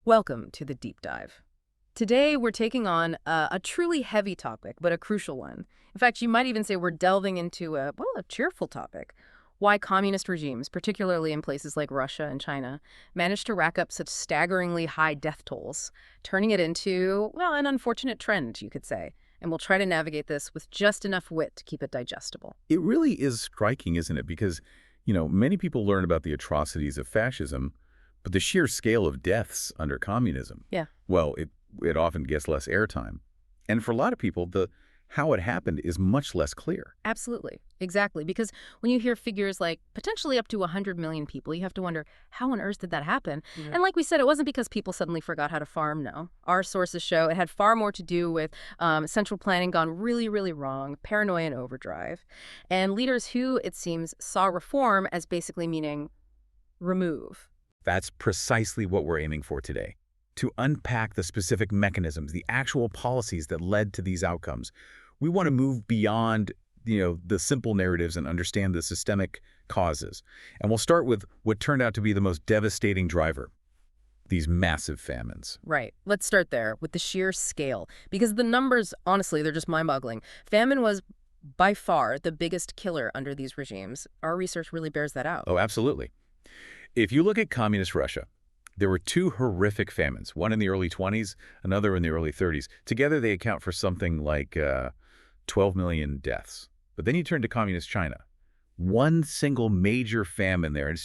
Welcome to the Deep Dive. Today, we're taking on a truly heavy topic, but a crucial one. In fact, you might even say we're delving into a cheerful topic. Why communist regimes, particularly in places like Russia and China, manage to rack up such staggeringly high death tolls, turning it into, well, an unfortunate trend, you could say. And we'll try to navigate this with just enough wit to keep it digestible. It really is striking, isn't it? Because, many people learn about the atrocities of fascism, but the sheer scale of deaths under communism, Yeah. well, it often gets less airtime. And for a lot of people, the how it happened is much less clear. Absolutely. Exactly. Because when you hear figures like potentially up to 100 million people, you have to wonder, how on earth did that happen? Yeah. And like we said, it wasn't because people suddenly forgot how to farm, no. Our sources show it had far more to do with central planning gone really, really wrong, paranoia and overdrive, and leaders who, it seems, saw reform as basically meaning remove. That's precisely what we're aiming for today. To unpack the specific mechanisms, the actual policies that led to these outcomes. We want to move beyond, the simple narratives and understand the systemic causes. And we'll start with what turned out to be the most devastating driver, these massive famines. Right. Let's start there with the sheer scale, because the numbers, honestly, they're just mind-boggling. Famine was by far the biggest killer under these regimes. Our research really bears that out. Oh, absolutely. If you look at communist Russia, there were two horrific famines, one in the early 20s, another in the early 30s. Together, they account for something like 12 million deaths. But then you turn to communist China. One single major famine there, and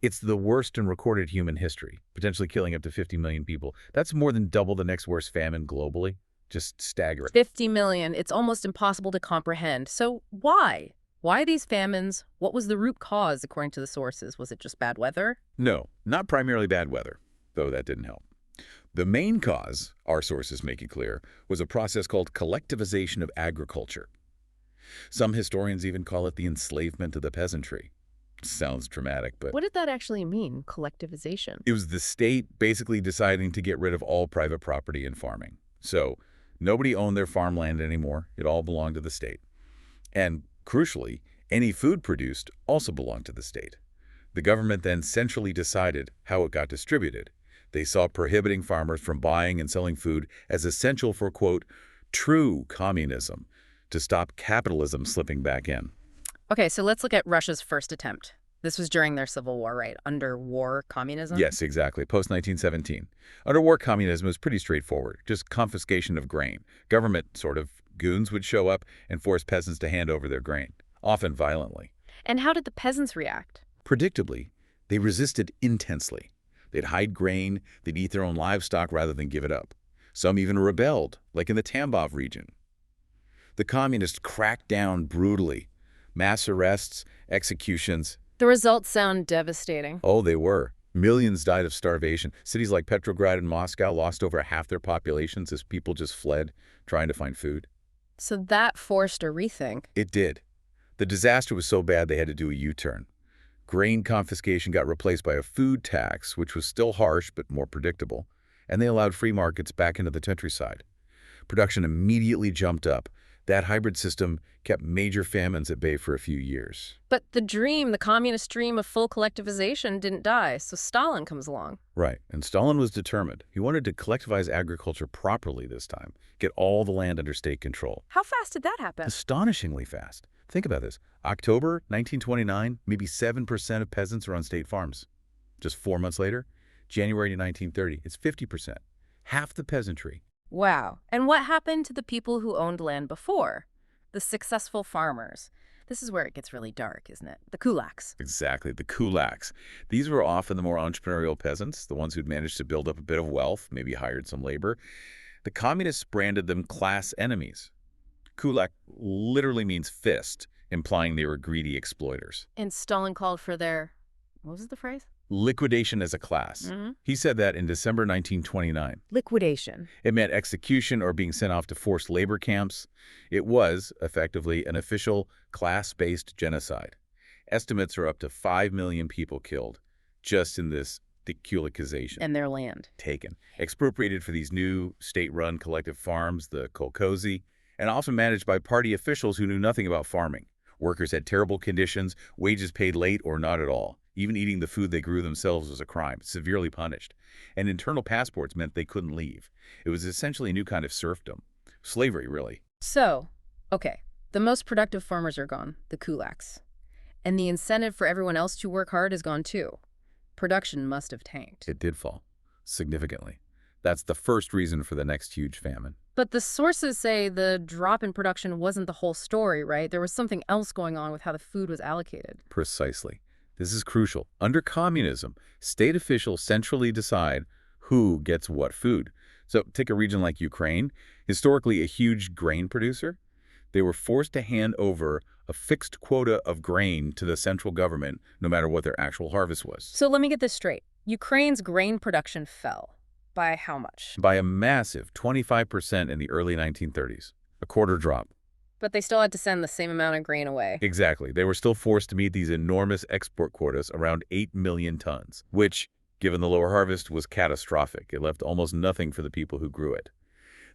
it's the worst in recorded human history, potentially killing up to 50 million people. That's more than double the next worst famine globally. Just staggering. 50 million. It's almost impossible to comprehend. So why? Why these famines? What was the root cause, according to the sources? Was it just bad weather? No, not primarily bad weather, though that didn't help. The main cause, our sources make it clear, was a process called collectivization of agriculture. Some historians even call it the enslavement of the peasantry. Sounds dramatic, but What did that actually mean, collectivization? it was the state basically deciding to get rid of all private property in farming. So nobody owned their farmland anymore. It all belonged to the state. And crucially, any food produced also belonged to the state. The government then centrally decided how it got distributed. They saw prohibiting farmers from buying and selling food as essential for, quote, true communism, to stop capitalism slipping back in. Okay, so let's look at Russia's first attempt. This was during their civil war, right? Under war communism? Yes, exactly. Post-1917. Under war communism was pretty straightforward. Just confiscation of grain. Government sort of goons would show up and force peasants to hand over their grain, often violently. And how did the peasants react? Predictably, they resisted intensely. They'd hide grain, they'd eat their own livestock rather than give it up. Some even rebelled, like in the Tambov region. The communists cracked down brutally. Mass arrests, executions. The results sound devastating. Oh, they were. Millions died of starvation. Cities like Petrograd and Moscow lost over half their populations as people just fled, trying to find food. So that forced a rethink. It did. The disaster was so bad they had to do a U-turn. Grain confiscation got replaced by a food tax, which was still harsh but more predictable, and they allowed free markets back into the countryside. Production immediately jumped up. That hybrid system kept major famines at bay for a few years. But the communist dream of full collectivization didn't die, so Stalin comes along. Right, and Stalin was determined. He wanted to collectivize agriculture properly this time, get all the land under state control. How fast did that happen? Astonishingly fast. Think about this. October 1929, maybe 7% of peasants are on state farms. Just 4 months later, January 1930, it's 50%. Half the peasantry. Wow. And what happened to the people who owned land before? The successful farmers. This is where it gets really dark, isn't it? The kulaks. Exactly, the kulaks. These were often the more entrepreneurial peasants, the ones who'd managed to build up a bit of wealth, maybe hired some labor. The communists branded them class enemies. Kulak literally means fist, implying they were greedy exploiters. And Stalin called for their, what was the phrase? Liquidation as a class. He said that in December 1929. Liquidation. It meant execution or being sent off to forced labor camps. It was, effectively, an official class-based genocide. Estimates are up to 5 million people killed just in this dekulakization. And their land. Taken. Expropriated for these new state-run collective farms, the kolkhozy, and often managed by party officials who knew nothing about farming. Workers had terrible conditions, wages paid late or not at all. Even eating the food they grew themselves was a crime, severely punished. And internal passports meant they couldn't leave. It was essentially a new kind of serfdom. Slavery, really. So, okay, the most productive farmers are gone, the kulaks. And the incentive for everyone else to work hard is gone too. Production must have tanked. It did fall, significantly. That's the first reason for the next huge famine. But the sources say the drop in production wasn't the whole story, right? There was something else going on with how the food was allocated. Precisely. This is crucial. Under communism, state officials centrally decide who gets what food. So take a region like Ukraine, historically a huge grain producer. They were forced to hand over a fixed quota of grain to the central government, no matter what their actual harvest was. So let me get this straight. Ukraine's grain production fell. By how much? By a massive 25% in the early 1930s. A quarter drop. But they still had to send the same amount of grain away. Exactly. They were still forced to meet these enormous export quotas, around 8 million tons, which, given the lower harvest, was catastrophic. It left almost nothing for the people who grew it.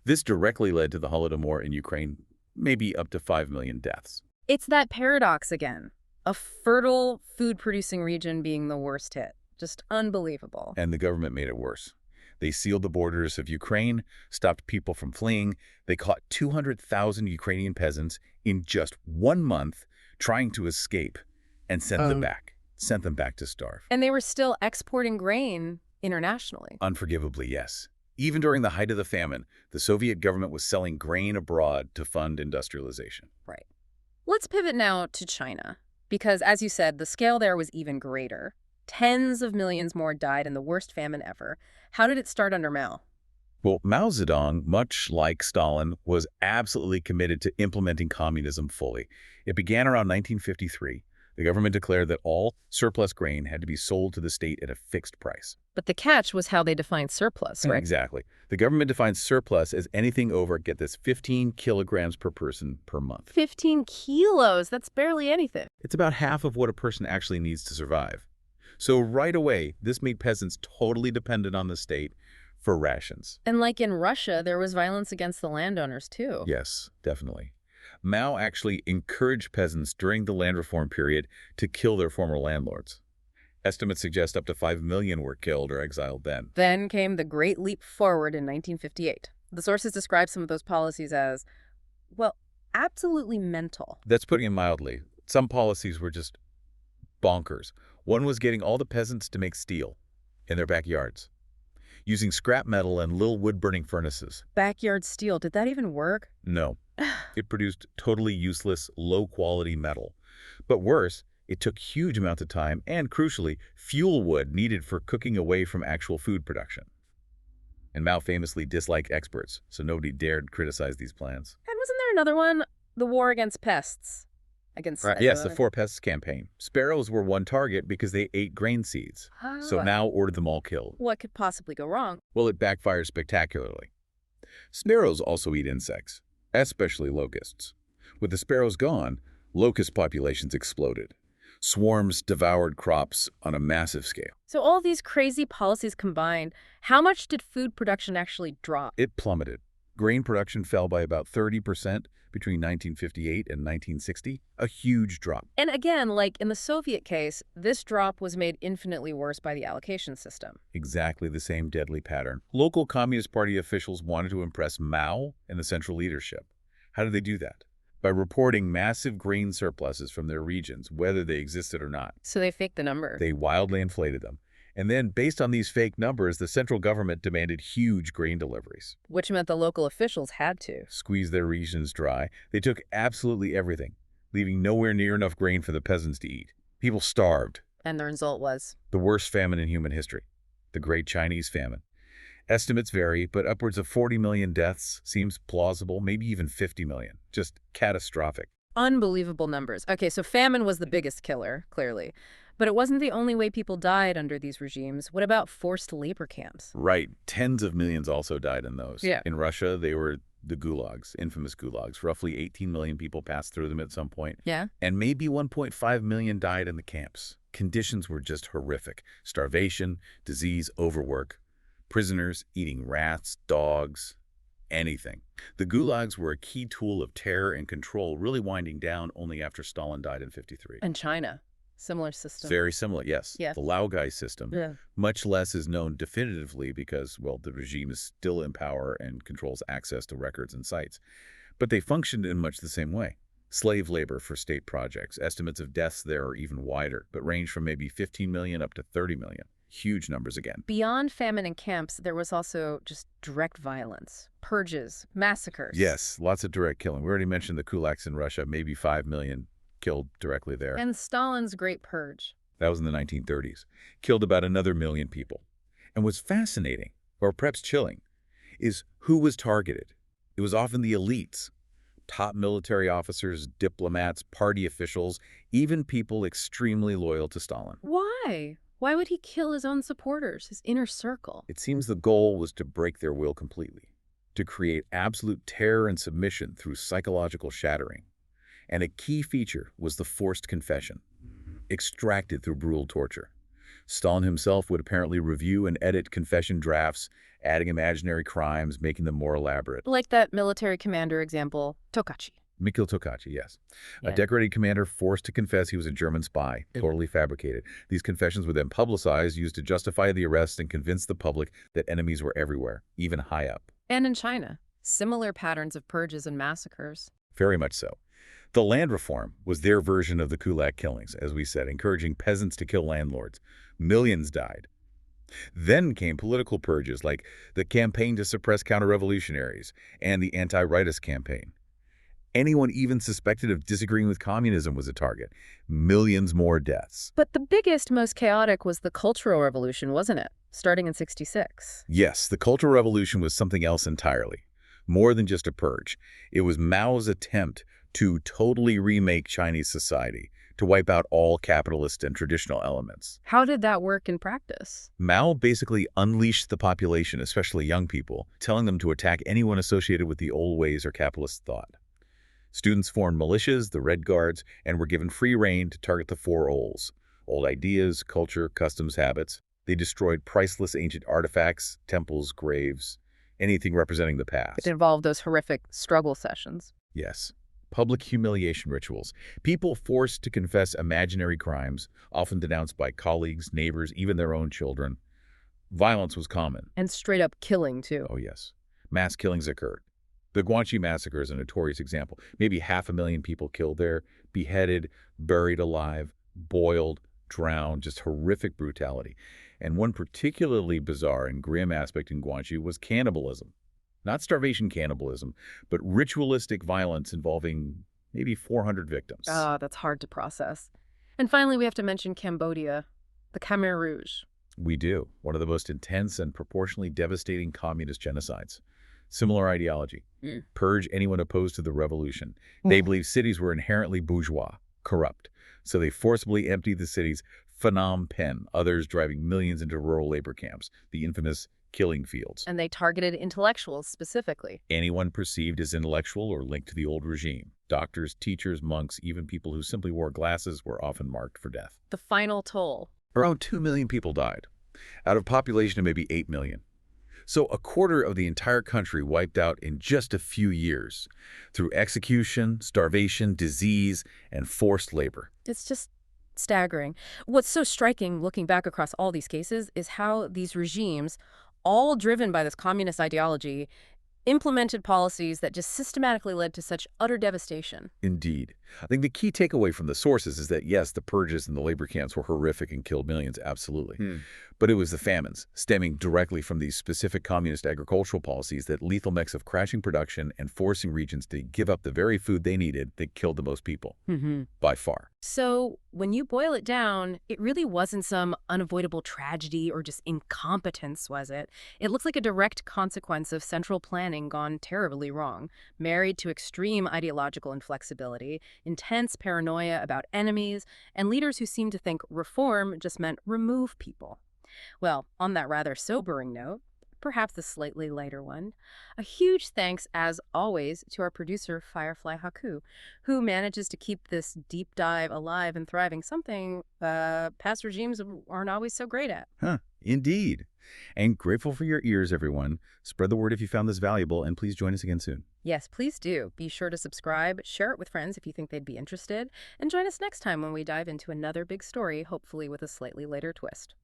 This directly led to the Holodomor in Ukraine, maybe up to 5 million deaths. It's that paradox again. A fertile, food-producing region being the worst hit. Just unbelievable. And the government made it worse. They sealed the borders of Ukraine, stopped people from fleeing. They caught 200,000 Ukrainian peasants in just 1 month trying to escape and sent them back to starve. And they were still exporting grain internationally. Unforgivably, yes. Even during the height of the famine, the Soviet government was selling grain abroad to fund industrialization. Right. Let's pivot now to China, because as you said, the scale there was even greater. Tens of millions more died in the worst famine ever. How did it start under Mao? Well, Mao Zedong, much like Stalin, was absolutely committed to implementing communism fully. It began around 1953. The government declared that all surplus grain had to be sold to the state at a fixed price. But the catch was how they defined surplus, right? Exactly. The government defined surplus as anything over, get this, 15 kilograms per person per month. 15 kilos, that's barely anything. It's about half of what a person actually needs to survive. So right away, this made peasants totally dependent on the state for rations. And like in Russia, there was violence against the landowners too. Yes, definitely. Mao actually encouraged peasants during the land reform period to kill their former landlords. Estimates suggest up to 5 million were killed or exiled then. Then came the Great Leap Forward in 1958. The sources describe some of those policies as, well, absolutely mental. That's putting it mildly. Some policies were just bonkers. One was getting all the peasants to make steel in their backyards, using scrap metal and little wood-burning furnaces. Backyard steel, did that even work? No. It produced totally useless, low-quality metal. But worse, it took huge amounts of time and, crucially, fuel wood needed for cooking away from actual food production. And Mao famously disliked experts, so nobody dared criticize these plans. And wasn't there another one? The war against pests. Yes, the Four Pests campaign. Sparrows were one target because they ate grain seeds. So Mao ordered them all killed. What could possibly go wrong? Well, it backfires spectacularly. Sparrows also eat insects, especially locusts. With the sparrows gone, locust populations exploded. Swarms devoured crops on a massive scale. So all these crazy policies combined, how much did food production actually drop? It plummeted. Grain production fell by about 30% between 1958 and 1960, a huge drop. And again, like in the Soviet case, this drop was made infinitely worse by the allocation system. Exactly the same deadly pattern. Local Communist Party officials wanted to impress Mao and the central leadership. How did they do that? By reporting massive grain surpluses from their regions, whether they existed or not. So they faked the numbers. They wildly inflated them. And then, based on these fake numbers, the central government demanded huge grain deliveries. Which meant the local officials had to squeeze their regions dry. They took absolutely everything, leaving nowhere near enough grain for the peasants to eat. People starved. And the result was? The worst famine in human history, the Great Chinese Famine. Estimates vary, but upwards of 40 million deaths seems plausible, maybe even 50 million. Just catastrophic. Unbelievable numbers. Okay, so famine was the biggest killer, clearly. But it wasn't the only way people died under these regimes. What about forced labor camps? Right. Tens of millions also died in those. Yeah. In Russia, they were the Gulags, infamous Gulags. Roughly 18 million people passed through them at some point. Yeah. And maybe 1.5 million died in the camps. Conditions were just horrific. Starvation, disease, overwork. Prisoners eating rats, dogs, anything. The Gulags were a key tool of terror and control, really winding down only after Stalin died in '53. And China. Similar system. Very similar, yes. Yes. The Laogai system. Yeah. Much less is known definitively because, well, the regime is still in power and controls access to records and sites. But they functioned in much the same way. Slave labor for state projects. Estimates of deaths there are even wider, but range from maybe 15 million up to 30 million. Huge numbers again. Beyond famine and camps, there was also just direct violence, purges, massacres. Yes, lots of direct killing. We already mentioned the Gulags in Russia, maybe 5 million killed directly there. And Stalin's Great Purge. That was in the 1930s. Killed about another million people. And what's fascinating, or perhaps chilling, is who was targeted. It was often the elites. Top military officers, diplomats, party officials, even people extremely loyal to Stalin. Why? Why would he kill his own supporters, his inner circle? It seems the goal was to break their will completely, to create absolute terror and submission through psychological shattering. And a key feature was the forced confession, extracted through brutal torture. Stalin himself would apparently review and edit confession drafts, adding imaginary crimes, making them more elaborate. Like that military commander example, Tokachi. Mikhail Tokachi, yes. Yeah. A decorated commander forced to confess he was a German spy, totally fabricated. These confessions were then publicized, used to justify the arrest and convince the public that enemies were everywhere, even high up. And in China, similar patterns of purges and massacres. Very much so. The land reform was their version of the Kulak killings, as we said, encouraging peasants to kill landlords. Millions died. Then came political purges like the campaign to suppress counter-revolutionaries and the anti-rightist campaign. Anyone even suspected of disagreeing with communism was a target. Millions more deaths. But the biggest, most chaotic was the Cultural Revolution, wasn't it? Starting in '66. Yes, the Cultural Revolution was something else entirely. More than just a purge. It was Mao's attempt to totally remake Chinese society, to wipe out all capitalist and traditional elements. How did that work in practice? Mao basically unleashed the population, especially young people, telling them to attack anyone associated with the old ways or capitalist thought. Students formed militias, the Red Guards, and were given free rein to target the four olds: old ideas, culture, customs, habits. They destroyed priceless ancient artifacts, temples, graves, anything representing the past. It involved those horrific struggle sessions. Yes. Public humiliation rituals. People forced to confess imaginary crimes, often denounced by colleagues, neighbors, even their own children. Violence was common. And straight up killing, too. Oh, yes. Mass killings occurred. The Guangxi massacre is a notorious example. Maybe 500,000 people killed there, beheaded, buried alive, boiled, drowned, just horrific brutality. And one particularly bizarre and grim aspect in Guangxi was cannibalism. Not starvation cannibalism, but ritualistic violence involving maybe 400 victims. Ah, that's hard to process. And finally, we have to mention Cambodia, the Khmer Rouge. We do. One of the most intense and proportionally devastating communist genocides. Similar ideology. Purge anyone opposed to the revolution. They believed cities were inherently bourgeois, corrupt. So they forcibly emptied the cities, Phnom Penh, others driving millions into rural labor camps, the infamous killing fields. And they targeted intellectuals specifically. Anyone perceived as intellectual or linked to the old regime. Doctors, teachers, monks, even people who simply wore glasses were often marked for death. The final toll. Around 2 million people died, out of a population of maybe 8 million. So a quarter of the entire country wiped out in just a few years through execution, starvation, disease, and forced labor. It's just staggering. What's so striking looking back across all these cases is how these regimes, all driven by this communist ideology, implemented policies that just systematically led to such utter devastation. Indeed. I think the key takeaway from the sources is that, yes, the purges and the labor camps were horrific and killed millions, absolutely. But it was the famines, stemming directly from these specific communist agricultural policies, that lethal mix of crashing production and forcing regions to give up the very food they needed, that killed the most people, by far. So when you boil it down, it really wasn't some unavoidable tragedy or just incompetence, was it? It looks like a direct consequence of central planning gone terribly wrong, married to extreme ideological inflexibility, intense paranoia about enemies, and leaders who seemed to think reform just meant remove people. Well, on that rather sobering note, perhaps a slightly lighter one, a huge thanks, as always, to our producer, FireflyHaku, who manages to keep this deep dive alive and thriving, something past regimes aren't always so great at. Indeed. And grateful for your ears, everyone. Spread the word if you found this valuable, and please join us again soon. Yes, please do. Be sure to subscribe, share it with friends if you think they'd be interested, and join us next time when we dive into another big story, hopefully with a slightly later twist.